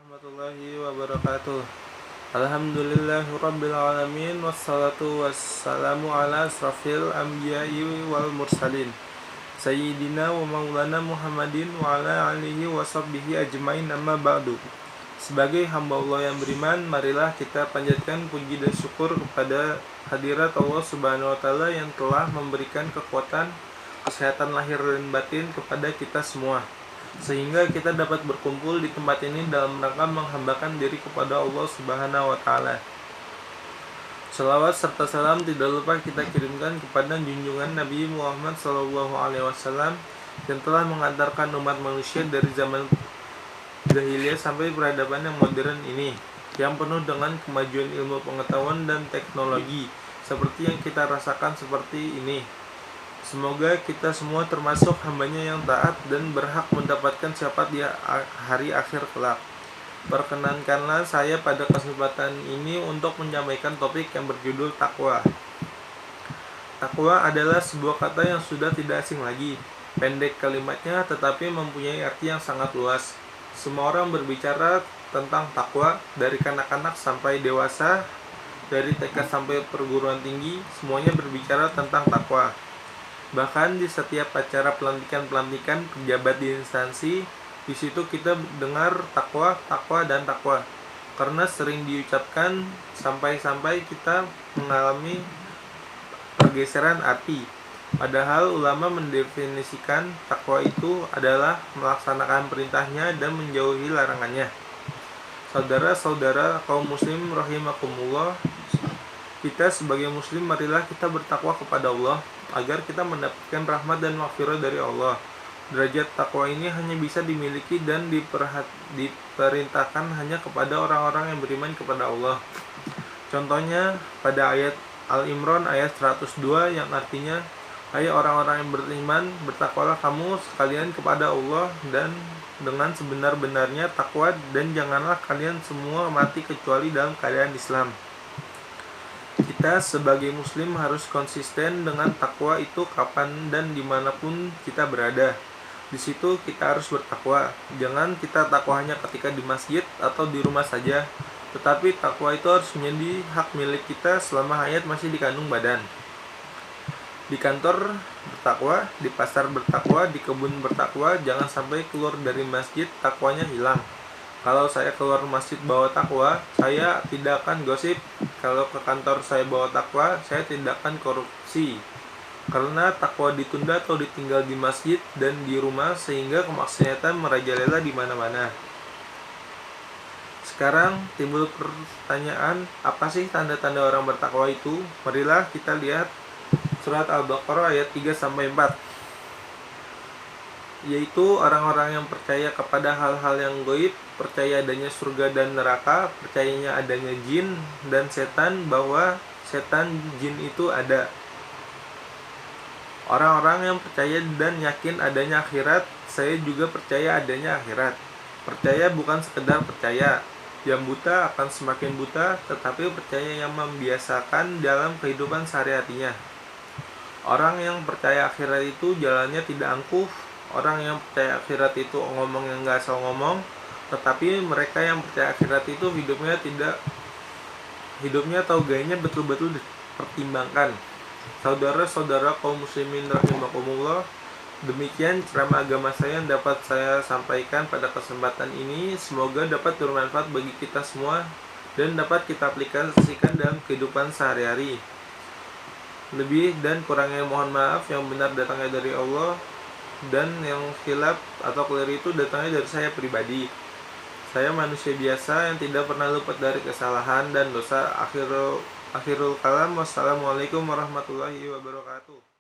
warahmatullahi wabarakatuh. Alhamdulillahirabbil alamin wassalatu wassalamu ala asrafil anbiya'i wal mursalin sayyidina wa maulana Muhammadin wa ala alihi wa sahbihi ajmain, amma ba'du. Sebagai hamba Allah yang beriman, marilah kita panjatkan puji dan syukur kepada hadirat Allah Subhanahu wa taala yang telah memberikan kekuatan, kesehatan lahir dan batin kepada kita semua, sehingga kita dapat berkumpul di tempat ini dalam rangka menghambakan diri kepada Allah Subhanahu wa taala. Salawat serta salam tidak lupa kita kirimkan kepada junjungan Nabi Muhammad SAW yang telah mengantarkan umat manusia dari zaman jahiliyah sampai peradaban yang modern ini, yang penuh dengan kemajuan ilmu pengetahuan dan teknologi seperti yang kita rasakan seperti ini. Semoga kita semua termasuk hambanya yang taat dan berhak mendapatkan syafaat di hari akhir kelak. Perkenankanlah saya pada kesempatan ini untuk menyampaikan topik yang berjudul takwa. Takwa adalah sebuah kata yang sudah tidak asing lagi. Pendek kalimatnya tetapi mempunyai arti yang sangat luas. Semua orang berbicara tentang takwa, dari kanak-kanak sampai dewasa, dari TK sampai perguruan tinggi, semuanya berbicara tentang takwa. Bahkan di setiap acara pelantikan pejabat di instansi, di situ kita dengar takwa, dan takwa. Karena sering diucapkan sampai kita mengalami pergeseran arti. Padahal ulama mendefinisikan takwa itu adalah melaksanakan perintahnya dan menjauhi larangannya. Saudara-saudara kaum muslim rahimakumullah, kita sebagai muslim marilah kita bertakwa kepada Allah agar kita mendapatkan rahmat dan maghfirah dari Allah. Derajat takwa ini hanya bisa dimiliki dan diperintahkan hanya kepada orang-orang yang beriman kepada Allah. Contohnya pada ayat Al-Imran ayat 102 yang artinya, hai orang-orang yang beriman, bertakwalah kamu sekalian kepada Allah dan dengan sebenar-benarnya takwa, dan janganlah kalian semua mati kecuali dalam keadaan Islam. Kita sebagai muslim harus konsisten dengan takwa itu kapan dan dimanapun kita berada. Di situ kita harus bertakwa. Jangan kita takwa hanya ketika di masjid atau di rumah saja, tetapi takwa itu harus menjadi hak milik kita selama hayat masih dikandung badan. Di kantor bertakwa, di pasar bertakwa, di kebun bertakwa. Jangan sampai keluar dari masjid takwanya hilang. Kalau saya keluar masjid bawa takwa, saya tidak akan gosip. Kalau ke kantor saya bawa takwa, saya tidak akan korupsi. Karena takwa ditunda atau ditinggal di masjid dan di rumah, sehingga kemaksiatan merajalela di mana-mana. Sekarang timbul pertanyaan, apa sih tanda-tanda orang bertakwa itu? Marilah kita lihat surat Al-Baqarah ayat 3-4. Yaitu orang-orang yang percaya kepada hal-hal yang gaib, percaya adanya surga dan neraka, percayanya adanya jin dan setan, bahwa setan jin itu ada. Orang-orang yang percaya dan yakin adanya akhirat, saya juga percaya adanya akhirat. Percaya bukan sekedar percaya. Yang buta akan semakin buta, tetapi percaya yang membiasakan dalam kehidupan sehari-harinya. Orang yang percaya akhirat itu jalannya tidak angkuh. Orang yang percaya akhirat itu ngomong yang gak asal ngomong. Tetapi mereka yang percaya akhirat itu hidupnya atau gayanya betul-betul dipertimbangkan. Saudara-saudara kaum muslimin rahimakumullah, demikian ceramah agama saya yang dapat saya sampaikan pada kesempatan ini. Semoga dapat bermanfaat bagi kita semua dan dapat kita aplikasikan dalam kehidupan sehari-hari. Lebih dan kurangnya mohon maaf, yang benar datangnya dari Allah, dan yang khilaf atau keliru itu datangnya dari saya pribadi. Saya manusia biasa yang tidak pernah luput dari kesalahan dan dosa. Akhirul kalam, wassalamualaikum warahmatullahi wabarakatuh.